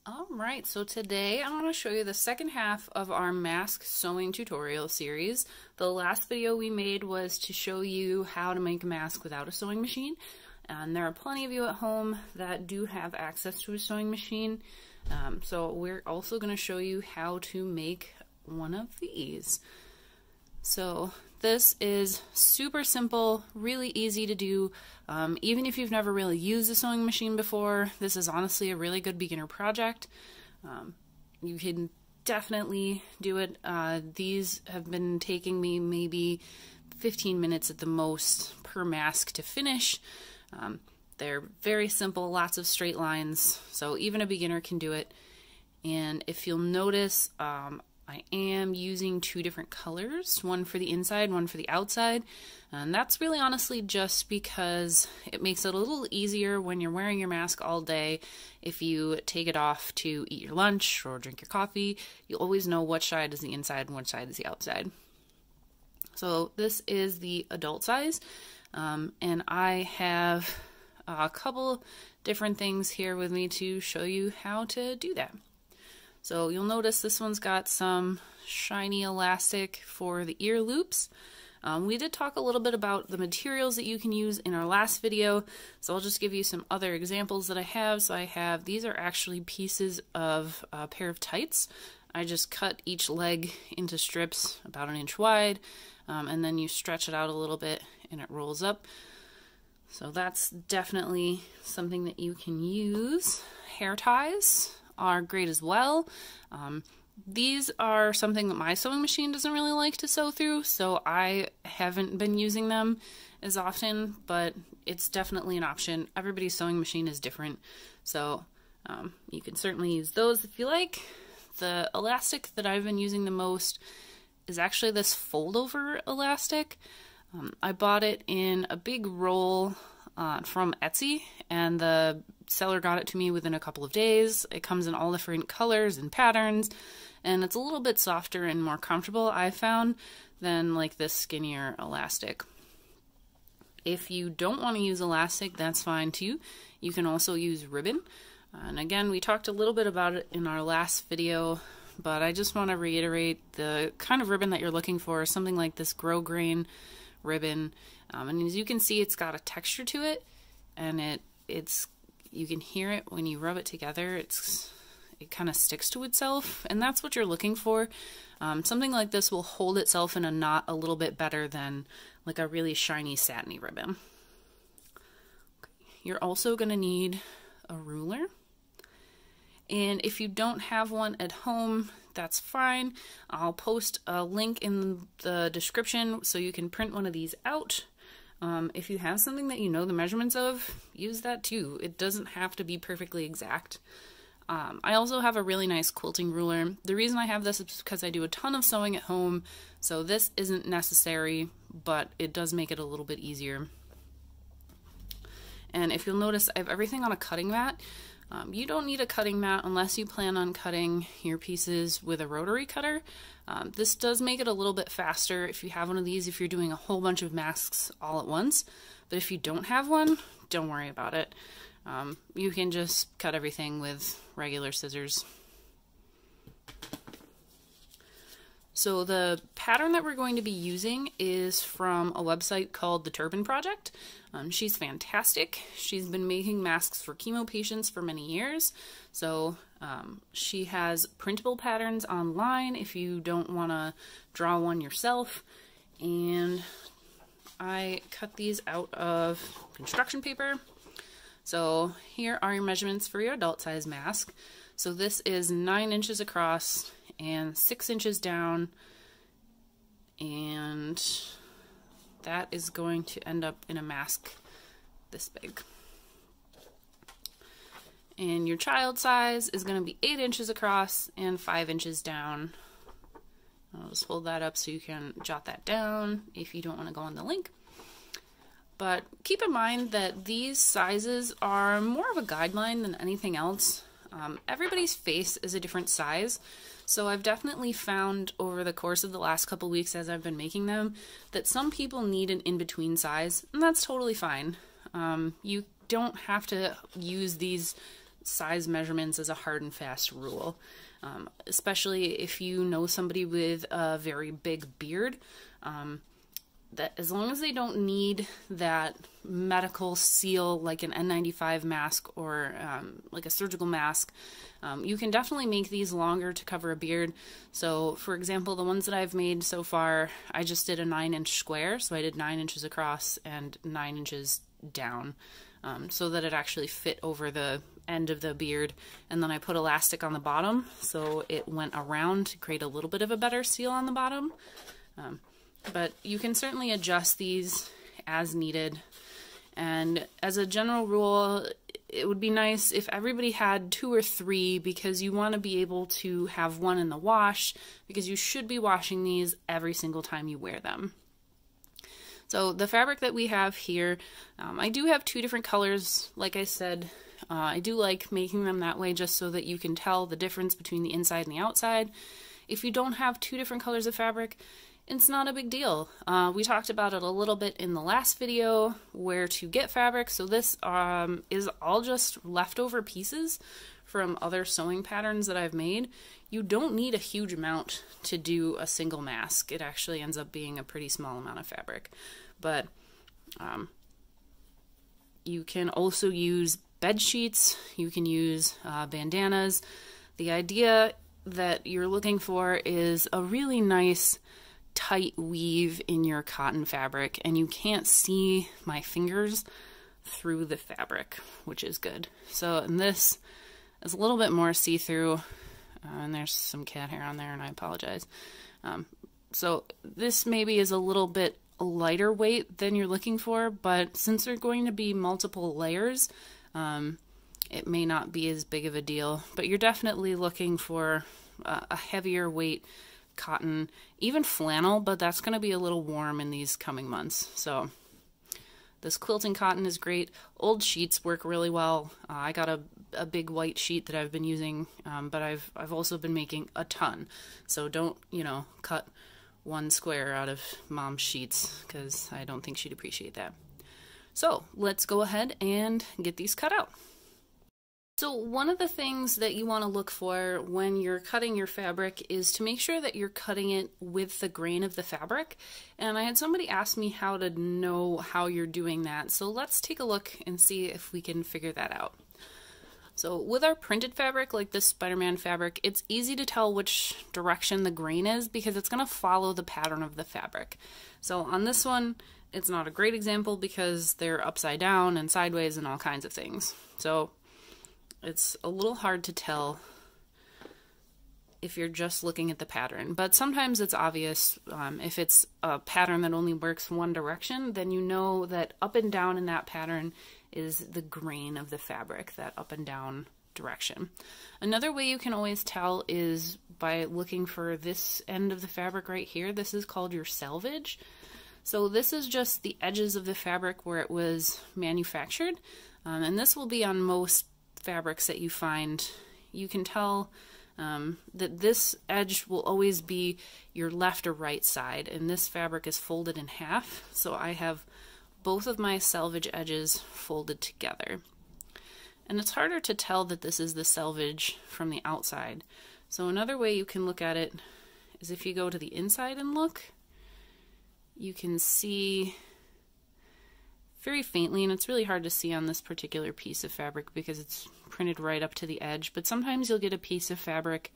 Alright, so today I'm going to show you the second half of our mask sewing tutorial series. The last video we made was to show you how to make a mask without a sewing machine, and there are plenty of you at home that do have access to a sewing machine. So we're also going to show you how to make one of these. So this is super simple, really easy to do. Even if you've never really used a sewing machine before, this is honestly a really good beginner project. You can definitely do it. These have been taking me maybe 15 minutes at the most per mask to finish. They're very simple, lots of straight lines, so even a beginner can do it. And if you'll notice, I am using two different colors, one for the inside, one for the outside, and that's really honestly just because it makes it a little easier when you're wearing your mask all day. If you take it off to eat your lunch or drink your coffee, you always know which side is the inside and which side is the outside. So this is the adult size, and I have a couple different things here with me to show you how to do that. So you'll notice this one's got some shiny elastic for the ear loops. We did talk a little bit about the materials that you can use in our last video, so I'll just give you some other examples that I have. So these are actually pieces of a pair of tights. I just cut each leg into strips about 1 inch wide, and then you stretch it out a little bit and it rolls up. So that's definitely something that you can use. Hair ties are great as well. These are something that my sewing machine doesn't really like to sew through, so I haven't been using them as often, but it's definitely an option. Everybody's sewing machine is different, so you can certainly use those if you like. The elastic that I've been using the most is actually this fold-over elastic. I bought it in a big roll from Etsy, and the seller got it to me within a couple of days. It comes in all different colors and patterns, and it's a little bit softer and more comfortable, I found, than like this skinnier elastic. If you don't want to use elastic, that's fine too. You can also use ribbon. And again, we talked a little bit about it in our last video, but I just want to reiterate the kind of ribbon that you're looking for is something like this grosgrain ribbon. And as you can see, it's got a texture to it, and you can hear it when you rub it together. It kind of sticks to itself, and that's what you're looking for. Something like this will hold itself in a knot a little bit better than like a really shiny satiny ribbon. Okay. You're also going to need a ruler, and if you don't have one at home, that's fine. I'll post a link in the description so you can print one of these out. If you have something that you know the measurements of, use that too. It doesn't have to be perfectly exact. I also have a really nice quilting ruler. The reason I have this is because I do a ton of sewing at home, so this isn't necessary, but it does make it a little bit easier. And if you'll notice, I have everything on a cutting mat. You don't need a cutting mat unless you plan on cutting your pieces with a rotary cutter. This does make it a little bit faster if you have one of these, if you're doing a whole bunch of masks all at once. But if you don't have one, don't worry about it. You can just cut everything with regular scissors. So the pattern that we're going to be using is from a website called The Turban Project. She's fantastic. She's been making masks for chemo patients for many years. So she has printable patterns online if you don't want to draw one yourself. And I cut these out of construction paper. So here are your measurements for your adult size mask. So this is 9 inches across and 6 inches down, and that is going to end up in a mask this big. And your child size is going to be 8 inches across and 5 inches down. I'll just hold that up so you can jot that down if you don't want to go on the link. But keep in mind that these sizes are more of a guideline than anything else. Everybody's face is a different size, so I've definitely found over the course of the last couple weeks as I've been making them that some people need an in-between size, and that's totally fine. You don't have to use these size measurements as a hard and fast rule, especially if you know somebody with a very big beard. That as long as they don't need that medical seal like an N95 mask or like a surgical mask, you can definitely make these longer to cover a beard. So for example, the ones that I've made so far, I just did a 9-inch square, so I did 9 inches across and 9 inches down, so that it actually fit over the end of the beard, and then I put elastic on the bottom so it went around to create a little bit of a better seal on the bottom. But you can certainly adjust these as needed. And as a general rule, it would be nice if everybody had 2 or 3, because you want to be able to have one in the wash, because you should be washing these every single time you wear them. So the fabric that we have here, I do have 2 different colors. Like I said, I do like making them that way just so that you can tell the difference between the inside and the outside. If you don't have 2 different colors of fabric, it's not a big deal. We talked about it a little bit in the last video, where to get fabric. So this is all just leftover pieces from other sewing patterns that I've made. You don't need a huge amount to do a single mask. It actually ends up being a pretty small amount of fabric. But you can also use bed sheets, you can use bandanas. The idea that you're looking for is a really nice tight weave in your cotton fabric, and you can't see my fingers through the fabric, which is good. So, and this is a little bit more see-through, and there's some cat hair on there, and I apologize. So this maybe is a little bit lighter weight than you're looking for, but since there are going to be multiple layers, it may not be as big of a deal. But you're definitely looking for a heavier weight cotton, even flannel, but that's going to be a little warm in these coming months. So this quilting cotton is great. Old sheets work really well. I got a big white sheet that I've been using, but I've also been making a ton. So don't, cut 1 square out of Mom's sheets, because I don't think she'd appreciate that. So let's go ahead and get these cut out. So one of the things that you want to look for when you're cutting your fabric is to make sure that you're cutting it with the grain of the fabric. And I had somebody ask me how to know how you're doing that. So let's take a look and see if we can figure that out. So with our printed fabric, like this Spider-Man fabric, it's easy to tell which direction the grain is because it's going to follow the pattern of the fabric. So on this one, it's not a great example because they're upside down and sideways and all kinds of things. So it's a little hard to tell if you're just looking at the pattern, but sometimes it's obvious. If it's a pattern that only works one direction, then you know that up and down in that pattern is the grain of the fabric, that up and down direction. Another way you can always tell is by looking for this end of the fabric right here. This is called your selvage. So this is just the edges of the fabric where it was manufactured, and this will be on most fabrics that you find. You can tell that this edge will always be your left or right side, and this fabric is folded in half, so I have both of my selvage edges folded together. And it's harder to tell that this is the selvage from the outside. So another way you can look at it is if you go to the inside and look, you can see very faintly, and it's really hard to see on this particular piece of fabric because it's printed right up to the edge, but sometimes you'll get a piece of fabric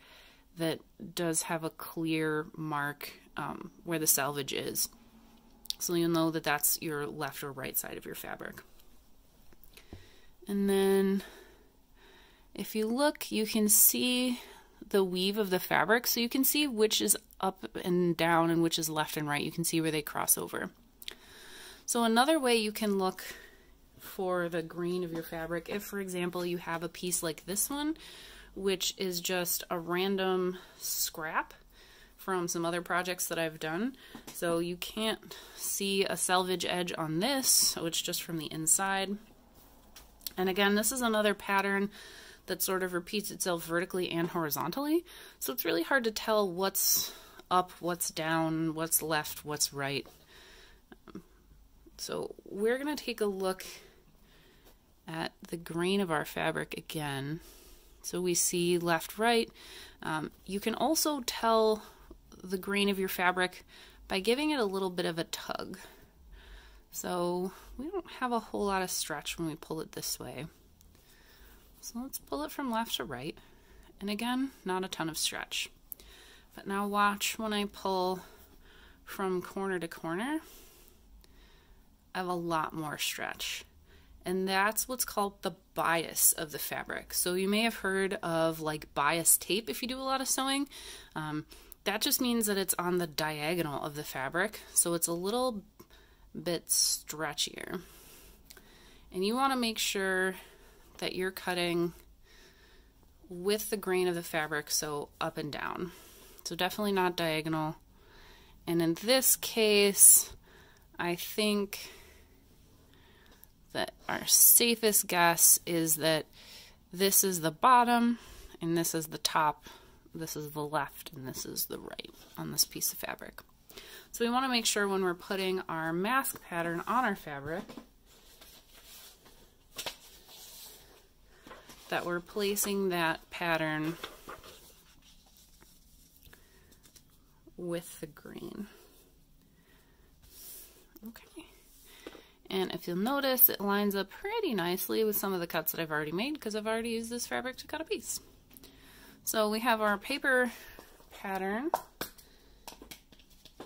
that does have a clear mark where the selvage is. So you'll know that that's your left or right side of your fabric. And then if you look, you can see the weave of the fabric, so you can see which is up and down and which is left and right. You can see where they cross over. So another way you can look for the grain of your fabric, if for example you have a piece like this one, which is just a random scrap from some other projects that I've done. So you can't see a selvage edge on this, so it's just from the inside. And again, this is another pattern that sort of repeats itself vertically and horizontally. So it's really hard to tell what's up, what's down, what's left, what's right. So we're going to take a look at the grain of our fabric again. So we see left, right. You can also tell the grain of your fabric by giving it a little bit of a tug. So we don't have a whole lot of stretch when we pull it this way. So let's pull it from left to right. And again, not a ton of stretch. But now watch when I pull from corner to corner, I have a lot more stretch. And that's what's called the bias of the fabric. So you may have heard of like bias tape if you do a lot of sewing. That just means that it's on the diagonal of the fabric, so it's a little bit stretchier. And you want to make sure that you're cutting with the grain of the fabric, so up and down. So definitely not diagonal. And in this case, I think that our safest guess is that this is the bottom and this is the top, this is the left, and this is the right on this piece of fabric. So we want to make sure when we're putting our mask pattern on our fabric that we're placing that pattern with the green. Okay. And if you'll notice, it lines up pretty nicely with some of the cuts that I've already made because I've already used this fabric to cut a piece. So we have our paper pattern,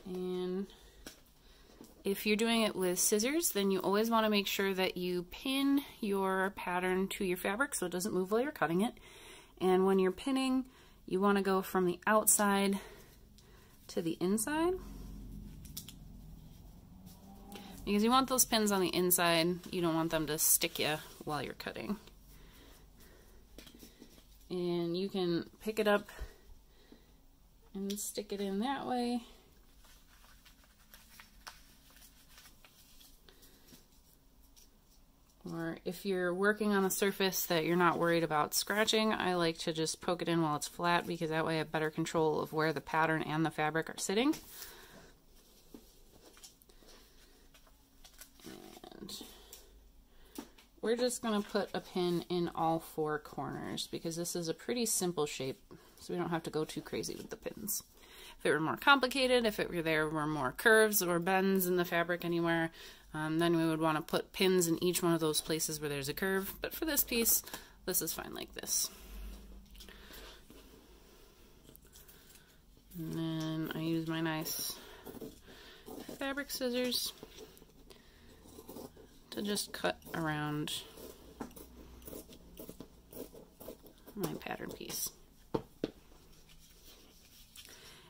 and if you're doing it with scissors, then you always want to make sure that you pin your pattern to your fabric so it doesn't move while you're cutting it. And when you're pinning, you want to go from the outside to the inside, because you want those pins on the inside. You don't want them to stick you while you're cutting. And you can pick it up and stick it in that way. Or if you're working on a surface that you're not worried about scratching, I like to just poke it in while it's flat because that way I have better control of where the pattern and the fabric are sitting. And we're just going to put a pin in all four corners because this is a pretty simple shape, so we don't have to go too crazy with the pins. If it were more complicated, if there were more curves or bends in the fabric anywhere, then we would want to put pins in each one of those places where there's a curve. But for this piece, this is fine like this. And then I use my nice fabric scissors to just cut around my pattern piece.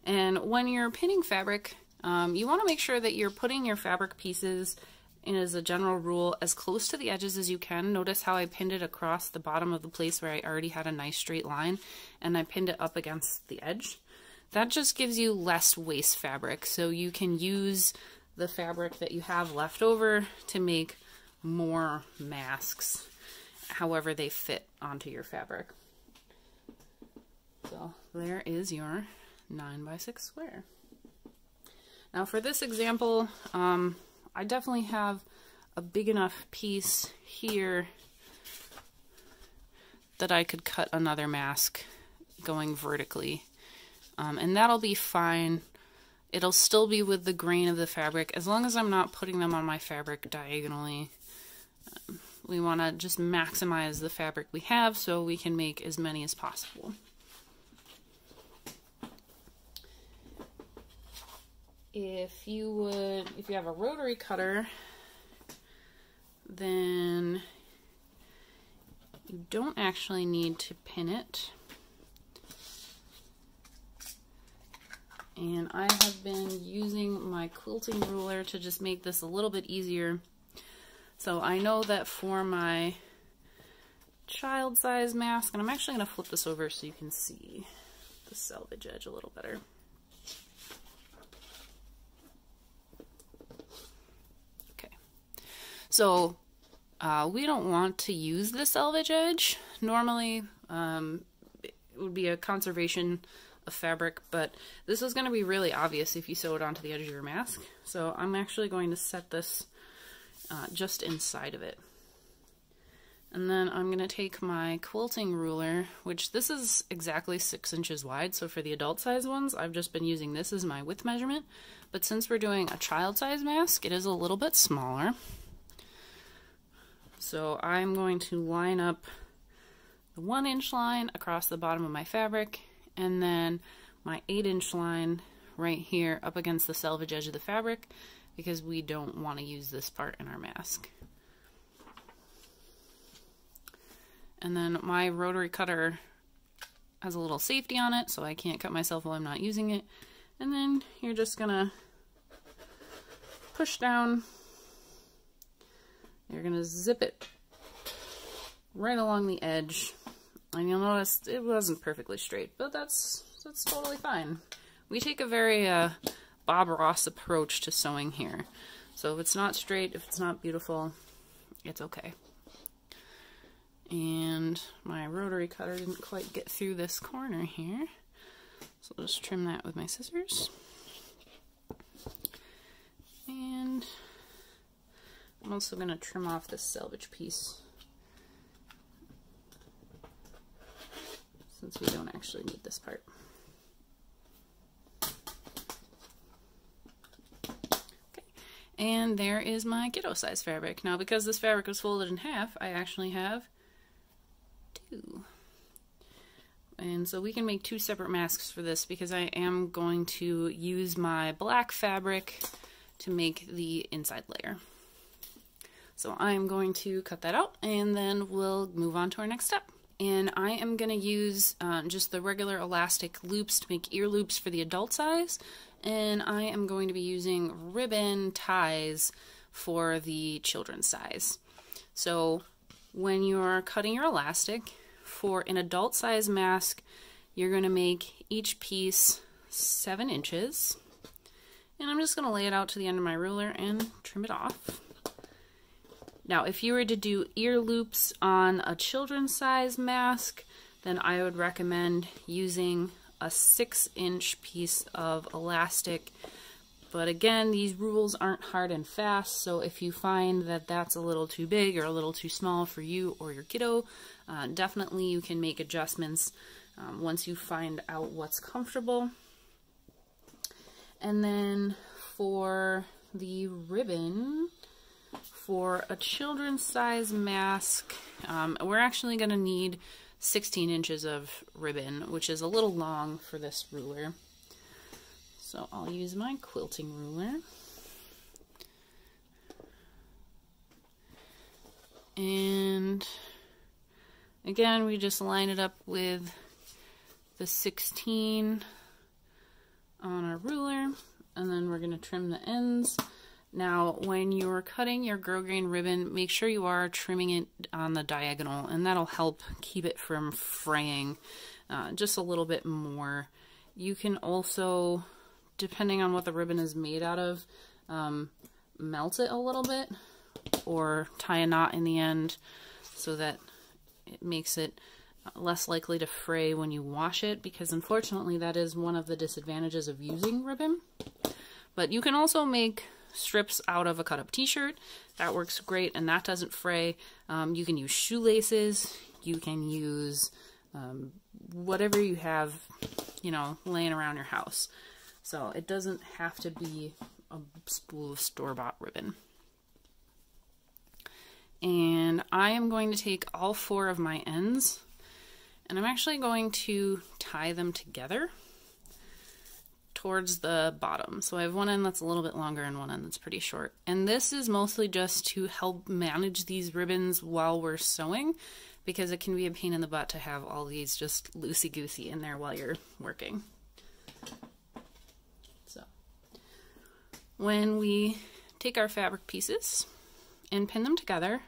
And when you're pinning fabric, you want to make sure that you're putting your fabric pieces in, as a general rule, as close to the edges as you can. Notice how I pinned it across the bottom of the place where I already had a nice straight line, and I pinned it up against the edge. That just gives you less waste fabric, so you can use the fabric that you have left over to make more masks, however they fit onto your fabric. So there is your 9x6 square. Now for this example, I definitely have a big enough piece here that I could cut another mask going vertically. And that'll be fine. It'll still be with the grain of the fabric as long as I'm not putting them on my fabric diagonally. We want to just maximize the fabric we have so we can make as many as possible. If you have a rotary cutter, then you don't actually need to pin it. And I have been using my quilting ruler to just make this a little bit easier. So I know that for my child size mask, and I'm actually going to flip this over so you can see the selvage edge a little better. So we don't want to use the selvage edge. Normally it would be a conservation of fabric, but this is going to be really obvious if you sew it onto the edge of your mask. So I'm actually going to set this just inside of it. And then I'm going to take my quilting ruler, which this is exactly 6 inches wide, so for the adult size ones, I've just been using this as my width measurement. But since we're doing a child size mask, it is a little bit smaller. So I'm going to line up the 1-inch line across the bottom of my fabric, and then my 8-inch line right here up against the selvage edge of the fabric, because we don't want to use this part in our mask. And then my rotary cutter has a little safety on it, so I can't cut myself while I'm not using it. And then you're just gonna push down. You're gonna zip it right along the edge. And you'll notice it wasn't perfectly straight, but that's totally fine. We take a very Bob Ross approach to sewing here. So if it's not straight, if it's not beautiful, it's okay. And my rotary cutter didn't quite get through this corner here, so I'll just trim that with my scissors. And I'm also going to trim off this selvage piece, since we don't actually need this part. Okay, and there is my kiddo size fabric. Now, because this fabric was folded in half, I actually have 2. And so we can make 2 separate masks for this, because I am going to use my black fabric to make the inside layer. So I'm going to cut that out, and then we'll move on to our next step. And I am going to use just the regular elastic loops to make ear loops for the adult size, and I am going to be using ribbon ties for the children's size. So when you're cutting your elastic for an adult size mask, you're going to make each piece 7 inches. And I'm just going to lay it out to the end of my ruler and trim it off. Now, if you were to do ear loops on a children's size mask, then I would recommend using a 6-inch piece of elastic. But again, these rules aren't hard and fast, so if you find that that's a little too big or a little too small for you or your kiddo, definitely you can make adjustments once you find out what's comfortable. And then for the ribbon, for a children's size mask, we're actually going to need 16 inches of ribbon, which is a little long for this ruler. So I'll use my quilting ruler. And again, we just line it up with the 16 on our ruler, and then we're going to trim the ends. Now, when you're cutting your grosgrain ribbon, make sure you are trimming it on the diagonal, and that'll help keep it from fraying just a little bit more. You can also, depending on what the ribbon is made out of, melt it a little bit or tie a knot in the end so that it makes it less likely to fray when you wash it, because unfortunately that is one of the disadvantages of using ribbon. But you can also make strips out of a cut-up t-shirt. That works great, and that doesn't fray. You can use shoelaces. You can use whatever you have, you know, laying around your house. So it doesn't have to be a spool of store-bought ribbon. And I am going to take all 4 of my ends, and I'm actually going to tie them together towards the bottom. So I have one end that's a little bit longer and one end that's pretty short. And this is mostly just to help manage these ribbons while we're sewing, because it can be a pain in the butt to have all these just loosey-goosey in there while you're working. So when we take our fabric pieces and pin them together,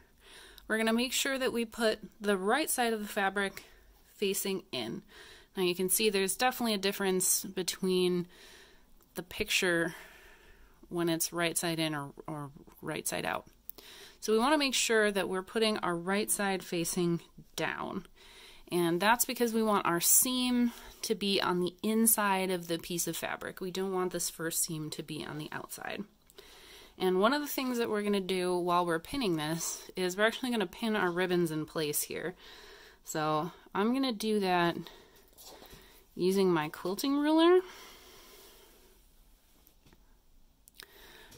we're going to make sure that we put the right side of the fabric facing in. Now you can see there's definitely a difference between the picture when it's right side in or right side out. So we want to make sure that we're putting our right side facing down. And that's because we want our seam to be on the inside of the piece of fabric. We don't want this first seam to be on the outside. And one of the things that we're going to do while we're pinning this is we're actually going to pin our ribbons in place here. So I'm going to do that using my quilting ruler,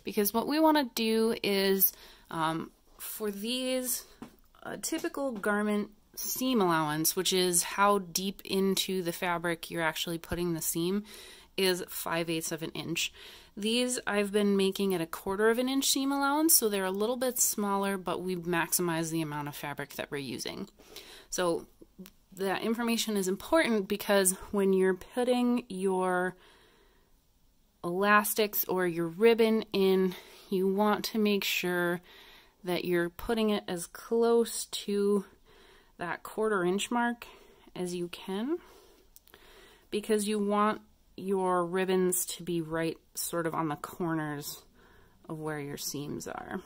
because what we want to do is for these typical garment seam allowance, which is how deep into the fabric you're actually putting the seam, is 5/8 of an inch. These I've been making at 1/4 of an inch seam allowance, so they're a little bit smaller, but we maximize the amount of fabric that we're using. So that information is important because when you're putting your elastics or your ribbon in, you want to make sure that you're putting it as close to that 1/4 inch mark as you can, because you want your ribbons to be right sort of on the corners of where your seams are.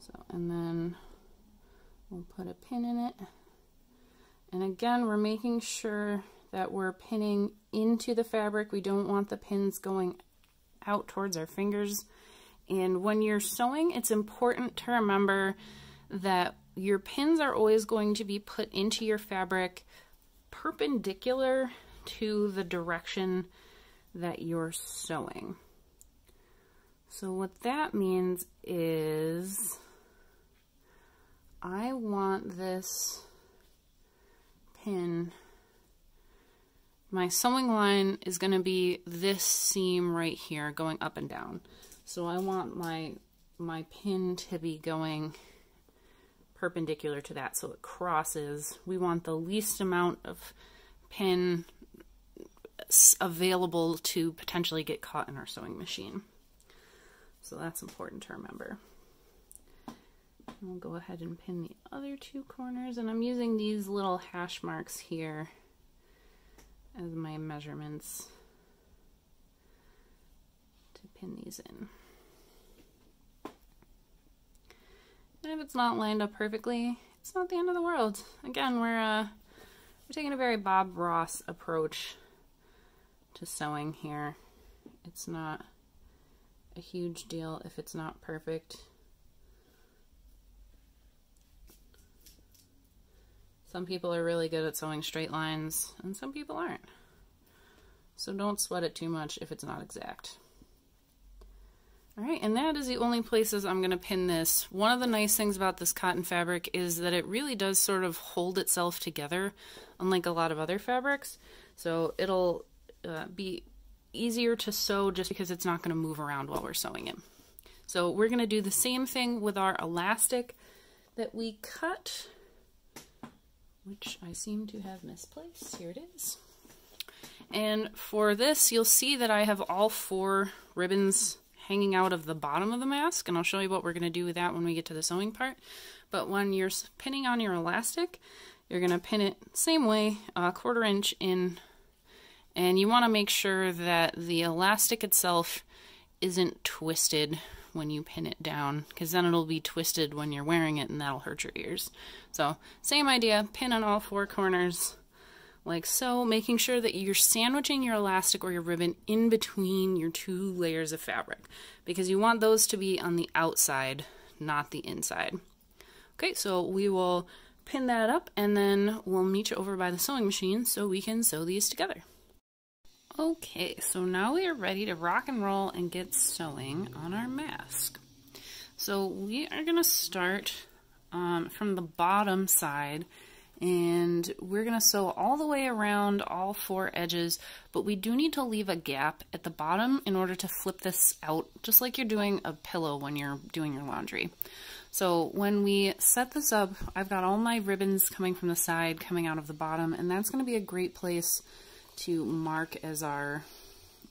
So, and then we'll put a pin in it. And again, we're making sure that we're pinning into the fabric. We don't want the pins going out towards our fingers. And when you're sewing, it's important to remember that your pins are always going to be put into your fabric perpendicular to the direction that you're sewing. So what that means is I want this pin, my sewing line is going to be this seam right here going up and down. So I want my pin to be going perpendicular to that, so it crosses. We want the least amount of pin available to potentially get caught in our sewing machine. So that's important to remember. We'll go ahead and pin the other 2 corners, and I'm using these little hash marks here as my measurements to pin these in. And if it's not lined up perfectly, it's not the end of the world. Again, we're taking a very Bob Ross approach to sewing here. It's not a huge deal if it's not perfect. Some people are really good at sewing straight lines, and some people aren't. So don't sweat it too much if it's not exact. Alright, and that is the only places I'm going to pin this. One of the nice things about this cotton fabric is that it really does sort of hold itself together, unlike a lot of other fabrics. So it'll be easier to sew just because it's not going to move around while we're sewing it. So we're going to do the same thing with our elastic that we cut, which I seem to have misplaced. Here it is. And for this, you'll see that I have all 4 ribbons hanging out of the bottom of the mask, and I'll show you what we're going to do with that when we get to the sewing part. But when you're pinning on your elastic, you're going to pin it same way, 1/4 inch in, and you want to make sure that the elastic itself isn't twisted when you pin it down, because then it'll be twisted when you're wearing it and that'll hurt your ears. So same idea, pin on all 4 corners like so, making sure that you're sandwiching your elastic or your ribbon in between your 2 layers of fabric, because you want those to be on the outside, not the inside. Okay, so we will pin that up and then we'll meet you over by the sewing machine so we can sew these together. Okay, so now we are ready to rock and roll and get sewing on our mask. So we are going to start from the bottom side, and we're going to sew all the way around all 4 edges, but we do need to leave a gap at the bottom in order to flip this out, just like you're doing a pillow when you're doing your laundry. So when we set this up, I've got all my ribbons coming from the side, coming out of the bottom, and that's going to be a great place to mark as our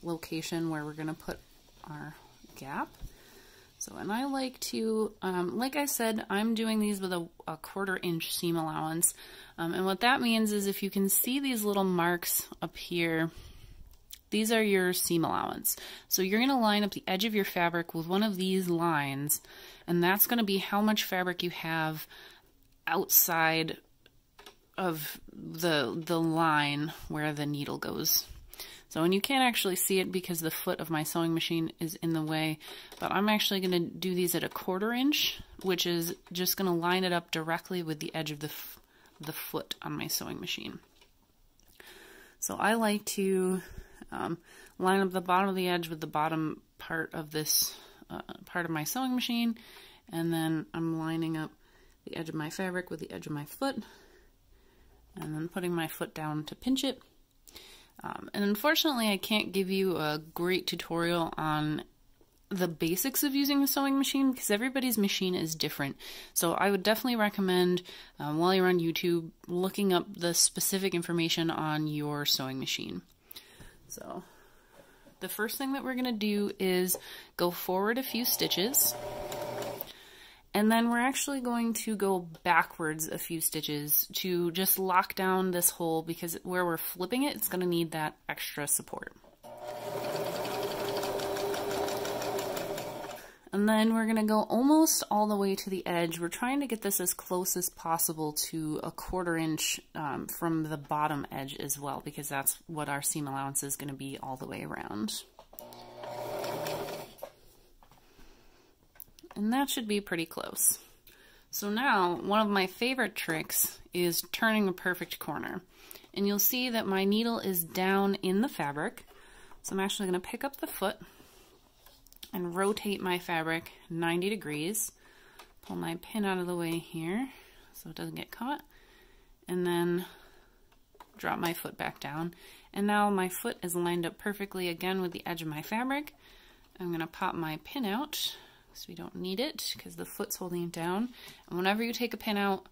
location where we're going to put our gap. So, and I like to, like I said, I'm doing these with a 1/4 inch seam allowance. And what that means is if you can see these little marks up here, these are your seam allowance. So you're going to line up the edge of your fabric with one of these lines, and that's going to be how much fabric you have outside of the line where the needle goes. So, and you can't actually see it because the foot of my sewing machine is in the way, but I'm actually going to do these at 1/4 inch, which is just going to line it up directly with the edge of the foot on my sewing machine. So I like to line up the bottom of the edge with the bottom part of this part of my sewing machine, and then I'm lining up the edge of my fabric with the edge of my foot, and then putting my foot down to pinch it. And unfortunately, I can't give you a great tutorial on the basics of using the sewing machine because everybody's machine is different. So I would definitely recommend, while you're on YouTube, looking up the specific information on your sewing machine. So the first thing that we're going to do is go forward a few stitches. And then we're actually going to go backwards a few stitches to just lock down this hole, because where we're flipping it, it's going to need that extra support. And then we're going to go almost all the way to the edge. We're trying to get this as close as possible to 1/4 inch from the bottom edge as well, because that's what our seam allowance is going to be all the way around. And that should be pretty close. So now, one of my favorite tricks is turning a perfect corner. And you'll see that my needle is down in the fabric. So I'm actually going to pick up the foot and rotate my fabric 90 degrees. Pull my pin out of the way here so it doesn't get caught. And then drop my foot back down. And now my foot is lined up perfectly again with the edge of my fabric. I'm going to pop my pin out, so we don't need it because the foot's holding it down. And whenever you take a pin out,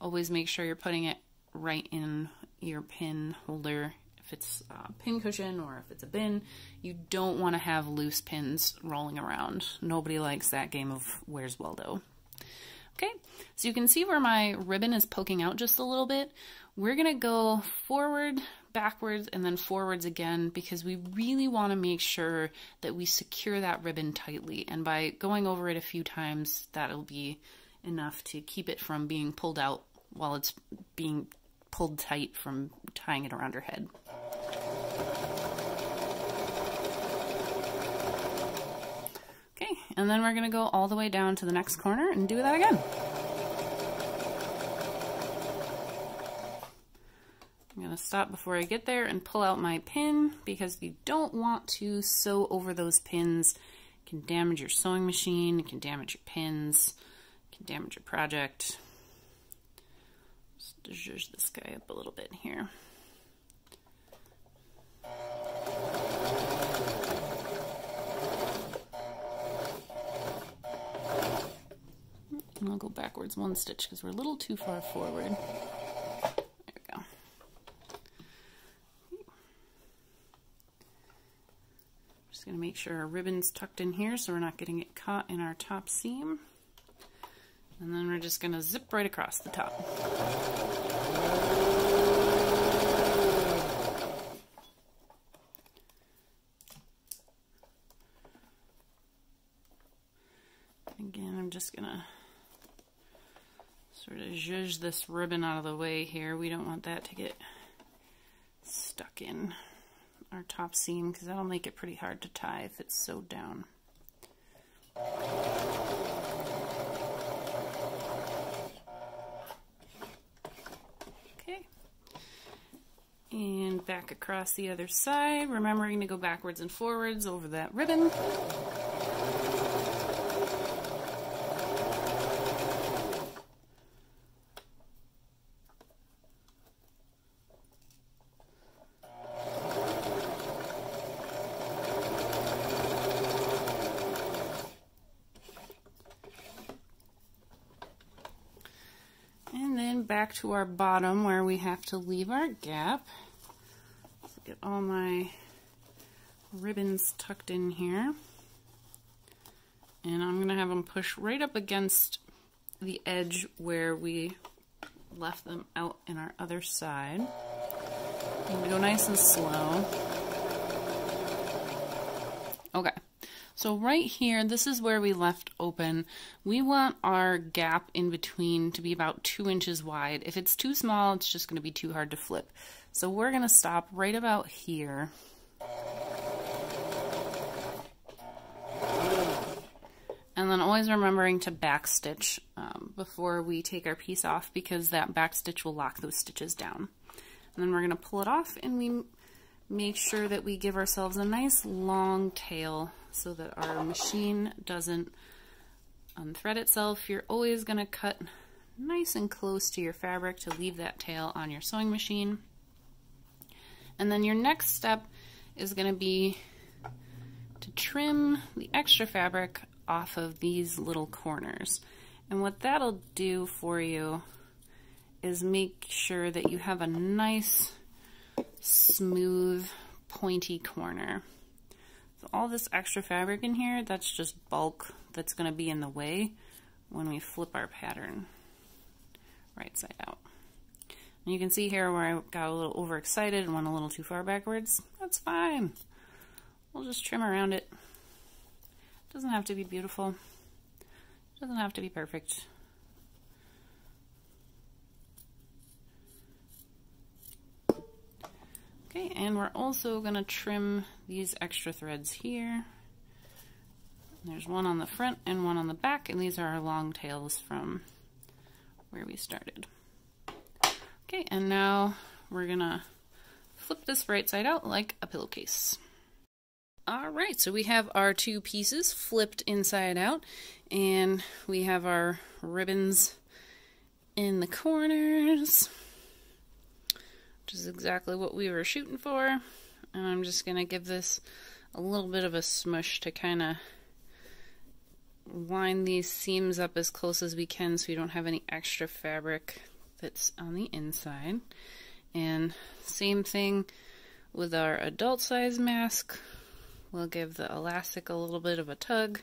always make sure you're putting it right in your pin holder. If it's a pin cushion or if it's a bin, you don't want to have loose pins rolling around. Nobody likes that game of Where's Waldo. Okay, so you can see where my ribbon is poking out just a little bit. We're going to go forward, backwards, and then forwards again, because we really want to make sure that we secure that ribbon tightly. And by going over it a few times, that'll be enough to keep it from being pulled out while it's being pulled tight from tying it around your head. Okay, and then we're going to go all the way down to the next corner and do that again. I'm going to stop before I get there and pull out my pin, because you don't want to sew over those pins. It can damage your sewing machine, it can damage your pins, it can damage your project. Just zhuzh this guy up a little bit here. And I'll go backwards one stitch because we're a little too far forward. There we go. Just going to make sure our ribbon's tucked in here so we're not getting it caught in our top seam. And then we're just going to zip right across the top. Again, I'm just going to sort of zhuzh this ribbon out of the way here. We don't want that to get stuck in our top seam, because that'll make it pretty hard to tie if it's sewed down. Okay. And back across the other side, remembering to go backwards and forwards over that ribbon. Back to our bottom where we have to leave our gap. So get all my ribbons tucked in here. And I'm going to have them push right up against the edge where we left them out in our other side. I'm going to go nice and slow. Okay, So right here, this is where we left open. We want our gap in between to be about 2 inches wide. If it's too small, it's just going to be too hard to flip. So we're going to stop right about here. And then always remembering to backstitch before we take our piece off, because that backstitch will lock those stitches down. And then we're going to pull it off, and we make sure that we give ourselves a nice long tail so that our machine doesn't unthread itself. You're always going to cut nice and close to your fabric to leave that tail on your sewing machine. And then your next step is going to be to trim the extra fabric off of these little corners. And what that'll do for you is make sure that you have a nice, smooth, pointy corner. So all this extra fabric in here, that's just bulk that's going to be in the way when we flip our pattern right side out. And you can see here where I got a little overexcited and went a little too far backwards. That's fine. We'll just trim around it. It doesn't have to be beautiful. It doesn't have to be perfect. Okay, and we're also going to trim these extra threads here. There's one on the front and one on the back, and these are our long tails from where we started. Okay, and now we're going to flip this right side out like a pillowcase. Alright, so we have our two pieces flipped inside out, and we have our ribbons in the corners, which is exactly what we were shooting for. And I'm just going to give this a little bit of a smush to kind of line these seams up as close as we can so we don't have any extra fabric that's on the inside. And same thing with our adult size mask. We'll give the elastic a little bit of a tug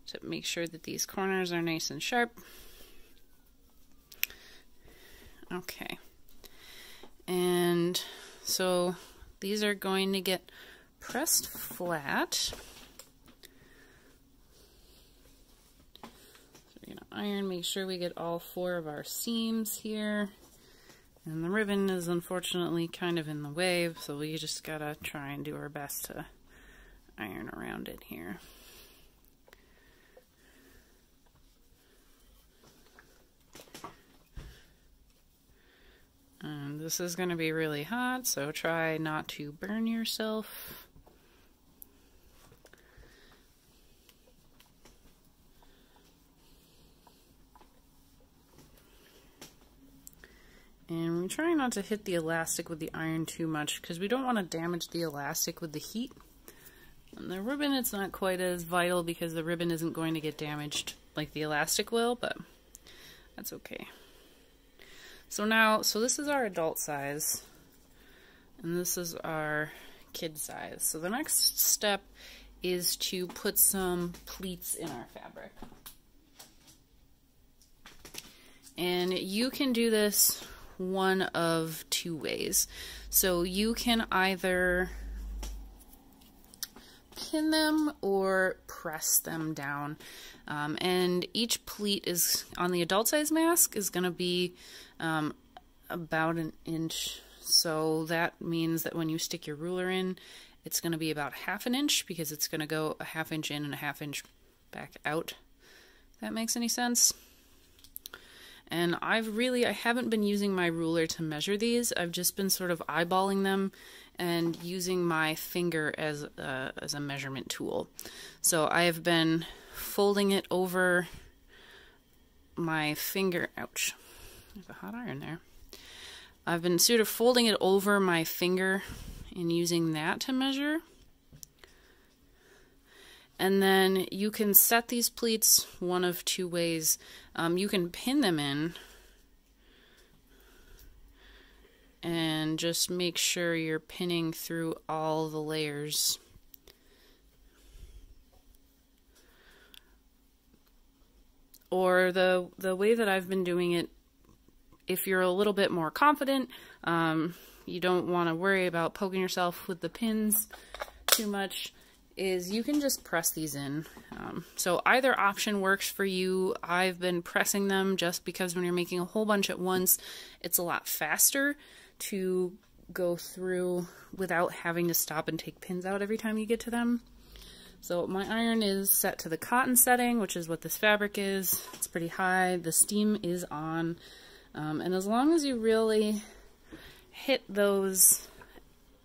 to make sure that these corners are nice and sharp. Okay. And so these are going to get pressed flat. So we're going to iron, make sure we get all 4 of our seams here. And the ribbon is unfortunately kind of in the way, so we just gotta try and do our best to iron around it here. And this is going to be really hot, so try not to burn yourself. And we try not to hit the elastic with the iron too much, because we don't want to damage the elastic with the heat. And the ribbon, it's not quite as vital because the ribbon isn't going to get damaged like the elastic will, but that's okay. So now, this is our adult size, and this is our kid size. So the next step is to put some pleats in our fabric. And you can do this one of 2 ways. So you can either pin them or press them down. And each pleat is on the adult size mask is going to be about 1 inch. So that means that when you stick your ruler in, it's going to be about 1/2 inch, because it's going to go a 1/2 inch in and a 1/2 inch back out. If that makes any sense. And I haven't been using my ruler to measure these. I've just been sort of eyeballing them and using my finger as a measurement tool. So I have been folding it over my finger. Ouch. There's a hot iron there. I've been sort of folding it over my finger and using that to measure. And then you can set these pleats one of 2 ways. You can pin them in and just make sure you're pinning through all the layers. Or the way that I've been doing it, if you're a little bit more confident, you don't want to worry about poking yourself with the pins too much, is you can just press these in. So either option works for you. I've been pressing them just because when you're making a whole bunch at once, it's a lot faster to go through without having to stop and take pins out every time you get to them. So my iron is set to the cotton setting, which is what this fabric is. It's pretty high. The steam is on. And as long as you really hit those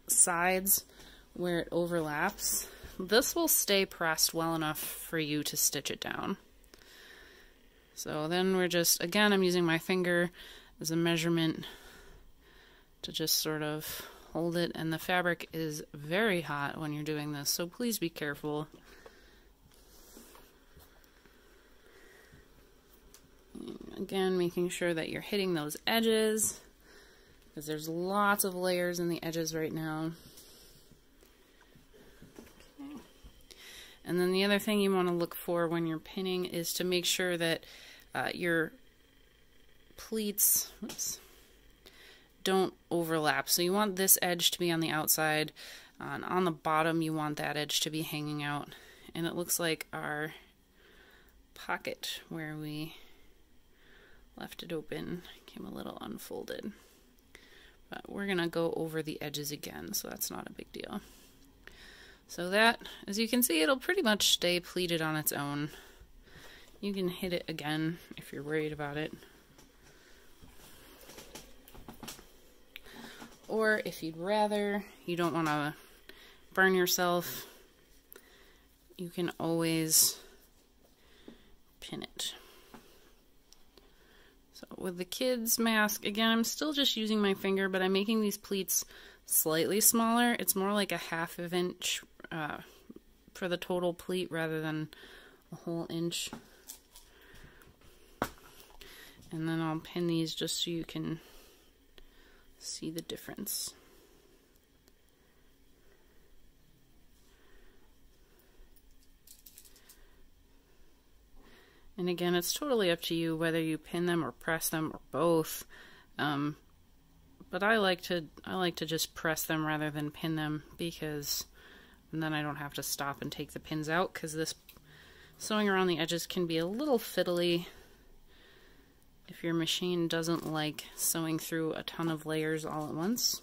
sides where it overlaps, this will stay pressed well enough for you to stitch it down. So then we're just, again, I'm using my finger as a measurement to just sort of hold it, and the fabric is very hot when you're doing this, so please be careful. Again, making sure that you're hitting those edges, because there's lots of layers in the edges right now. Okay. And then the other thing you want to look for when you're pinning is to make sure that your pleats don't overlap. So you want this edge to be on the outside, and on the bottom you want that edge to be hanging out. And it looks like our pocket where we left it open came a little unfolded. But we're gonna go over the edges again, so that's not a big deal. So that, as you can see, it'll pretty much stay pleated on its own. You can hit it again if you're worried about it. Or if you'd rather, you don't want to burn yourself, you can always pin it. So with the kids mask, again, I'm still just using my finger, but I'm making these pleats slightly smaller. It's more like a 1/2 inch for the total pleat rather than a whole inch. And then I'll pin these just so you can see the difference. And again, it's totally up to you whether you pin them or press them or both. But I like to just press them rather than pin them, because then I don't have to stop and take the pins out, because this sewing around the edges can be a little fiddly if your machine doesn't like sewing through a ton of layers all at once.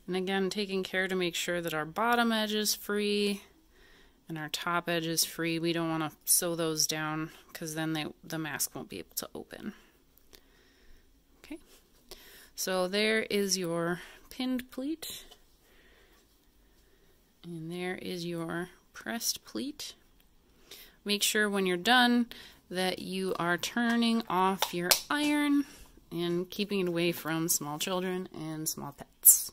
And again, taking care to make sure that our bottom edge is free and our top edge is free. We don't want to sew those down, because then the mask won't be able to open. Okay, so there is your pinned pleat, and there is your pressed pleat. Make sure when you're done that you are turning off your iron and keeping it away from small children and small pets.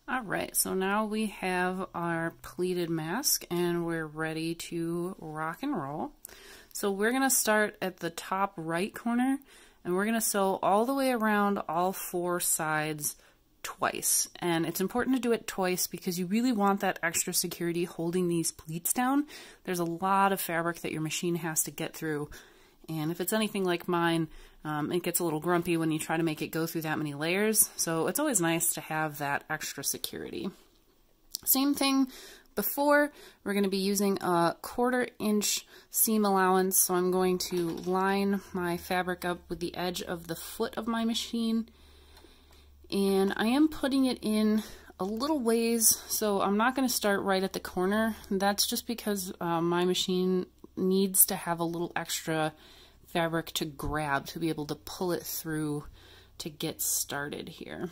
Alright, so now we have our pleated mask and we're ready to rock and roll. So we're going to start at the top right corner, and we're going to sew all the way around all 4 sides twice. And it's important to do it twice because you really want that extra security holding these pleats down. There's a lot of fabric that your machine has to get through, and if it's anything like mine, it gets a little grumpy when you try to make it go through that many layers, so it's always nice to have that extra security. Same thing before, we're going to be using a 1/4 inch seam allowance, so I'm going to line my fabric up with the edge of the foot of my machine, and I am putting it in a little ways, so I'm not going to start right at the corner. That's just because my machine needs to have a little extra fabric to grab to be able to pull it through to get started here.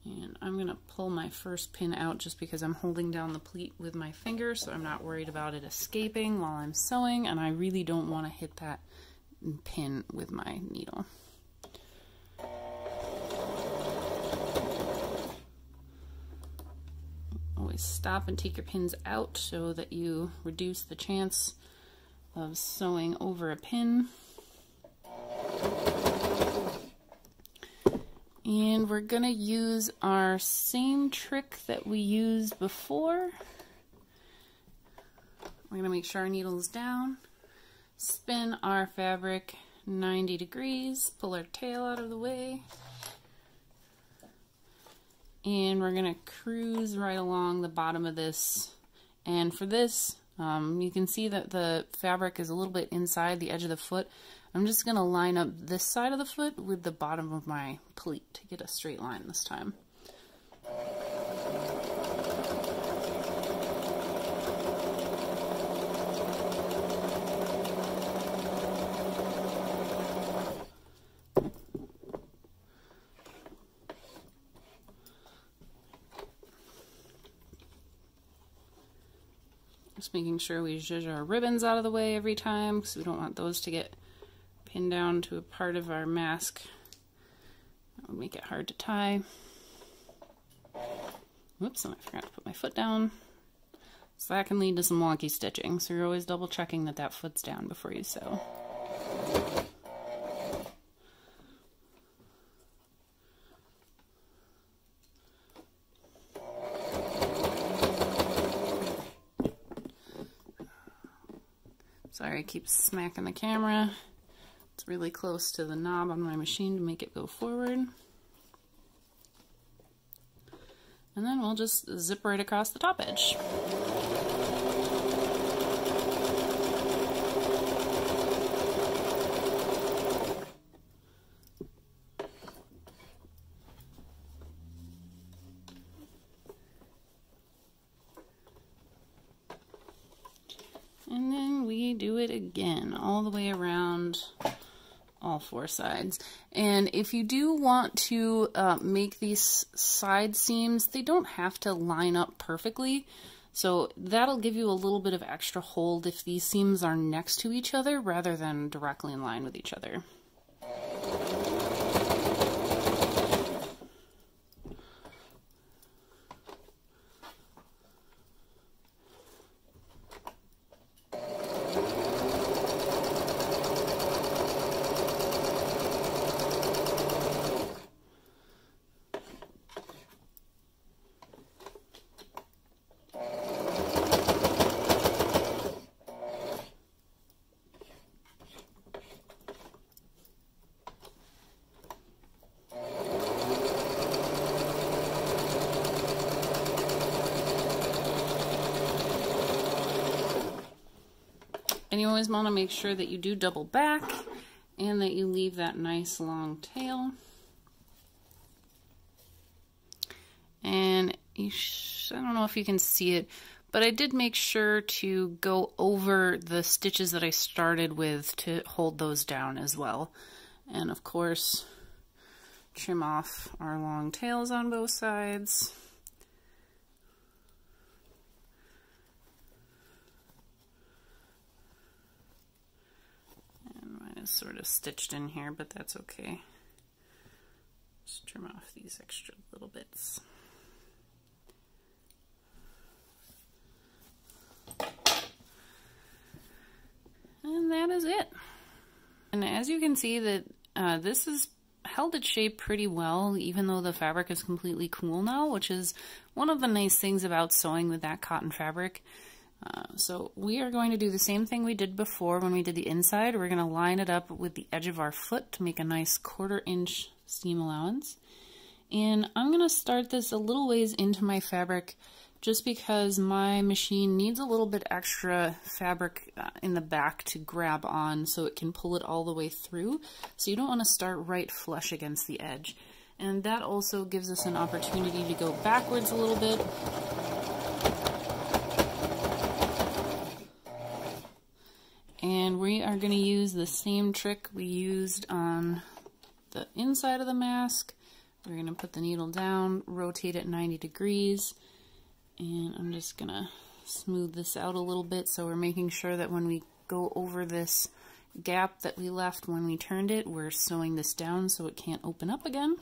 And I'm going to pull my first pin out just because I'm holding down the pleat with my finger, so I'm not worried about it escaping while I'm sewing, and I really don't want to hit that pin with my needle. Always stop and take your pins out so that you reduce the chance of sewing over a pin. And we're gonna use our same trick that we used before. We're gonna make sure our needle is down, spin our fabric 90 degrees, pull our tail out of the way, and we're gonna cruise right along the bottom of this. And for this, you can see that the fabric is a little bit inside the edge of the foot. I'm just gonna line up this side of the foot with the bottom of my pleat to get a straight line this time. Just making sure we zhuzh our ribbons out of the way every time, because we don't want those to get pinned down to a part of our mask. That would make it hard to tie. Whoops, and I forgot to put my foot down. So that can lead to some wonky stitching, so you're always double checking that that foot's down before you sew. Sorry, I keep smacking the camera. It's really close to the knob on my machine to make it go forward. And then we'll just zip right across the top edge. And then we do it again, all the way around all four sides. And if you do want to make these side seams, they don't have to line up perfectly. So that'll give you a little bit of extra hold if these seams are next to each other rather than directly in line with each other. And you always want to make sure that you do double back and that you leave that nice long tail. And I don't know if you can see it, but I did make sure to go over the stitches that I started with to hold those down as well. And of course, trim off our long tails on both sides. Is sort of stitched in here, but that's okay. Just trim off these extra little bits. And that is it. And as you can see that this has held its shape pretty well, even though the fabric is completely cool now, which is one of the nice things about sewing with that cotton fabric. So we are going to do the same thing we did before when we did the inside. We're going to line it up with the edge of our foot to make a nice 1/4 inch seam allowance. And I'm going to start this a little ways into my fabric just because my machine needs a little bit extra fabric in the back to grab on so it can pull it all the way through. So you don't want to start right flush against the edge. And that also gives us an opportunity to go backwards a little bit. And we are going to use the same trick we used on the inside of the mask. We're going to put the needle down, rotate it 90 degrees, and I'm just going to smooth this out a little bit so we're making sure that when we go over this gap that we left when we turned it, we're sewing this down so it can't open up again.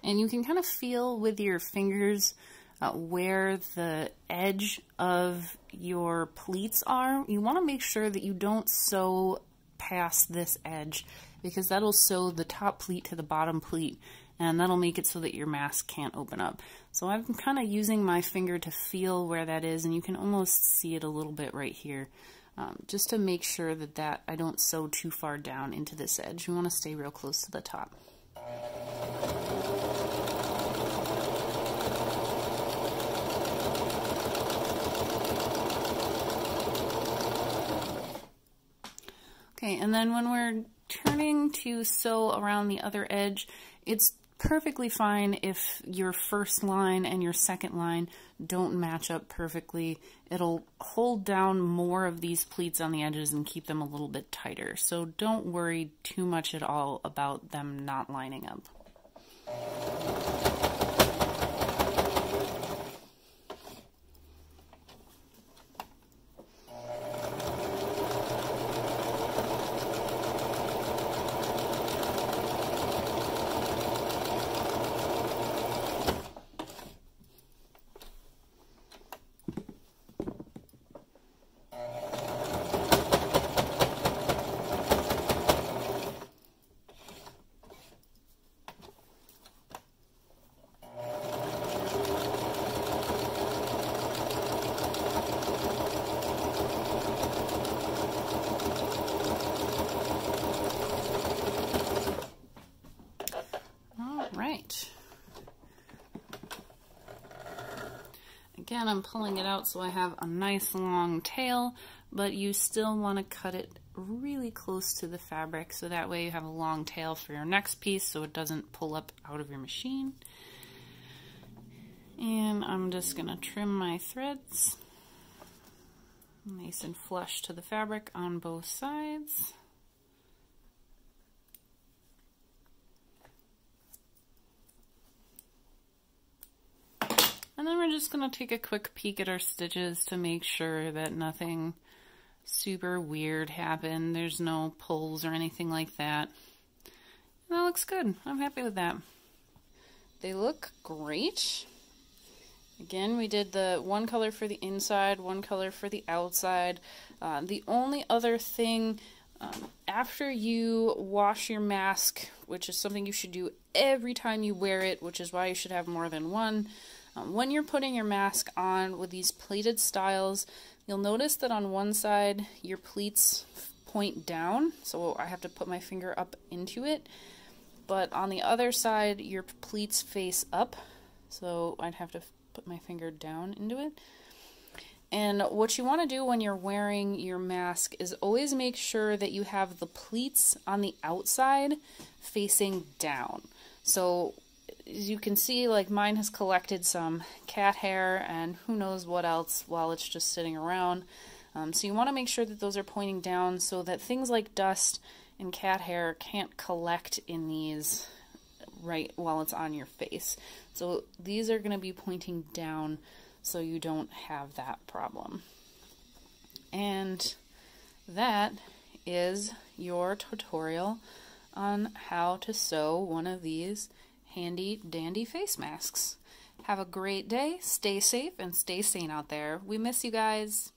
And you can kind of feel with your fingers where the edge of your pleats are. You want to make sure that you don't sew past this edge, because that'll sew the top pleat to the bottom pleat, and that'll make it so that your mask can't open up. So I'm kind of using my finger to feel where that is, and you can almost see it a little bit right here, just to make sure that I don't sew too far down into this edge. You want to stay real close to the top. Okay, and then when we're turning to sew around the other edge, it's perfectly fine if your first line and your second line don't match up perfectly. It'll hold down more of these pleats on the edges and keep them a little bit tighter. So don't worry too much at all about them not lining up. Right. Again, I'm pulling it out so I have a nice long tail, but you still want to cut it really close to the fabric so that way you have a long tail for your next piece so it doesn't pull up out of your machine. And I'm just going to trim my threads nice and flush to the fabric on both sides. And then we're just going to take a quick peek at our stitches to make sure that nothing super weird happened. There's no pulls or anything like that. And that looks good. I'm happy with that. They look great. Again, we did the one color for the inside, one color for the outside. The only other thing, after you wash your mask, which is something you should do every time you wear it, which is why you should have more than one, when you're putting your mask on with these pleated styles, you'll notice that on one side your pleats point down, so I have to put my finger up into it, but on the other side your pleats face up, so I'd have to put my finger down into it. And what you want to do when you're wearing your mask is always make sure that you have the pleats on the outside facing down. So as you can see, like mine has collected some cat hair and who knows what else while it's just sitting around. So you want to make sure that those are pointing down so that things like dust and cat hair can't collect in these right while it's on your face. So these are going to be pointing down so you don't have that problem. And that is your tutorial on how to sew one of these handy dandy face masks. Have a great day, stay safe, and stay sane out there. We miss you guys.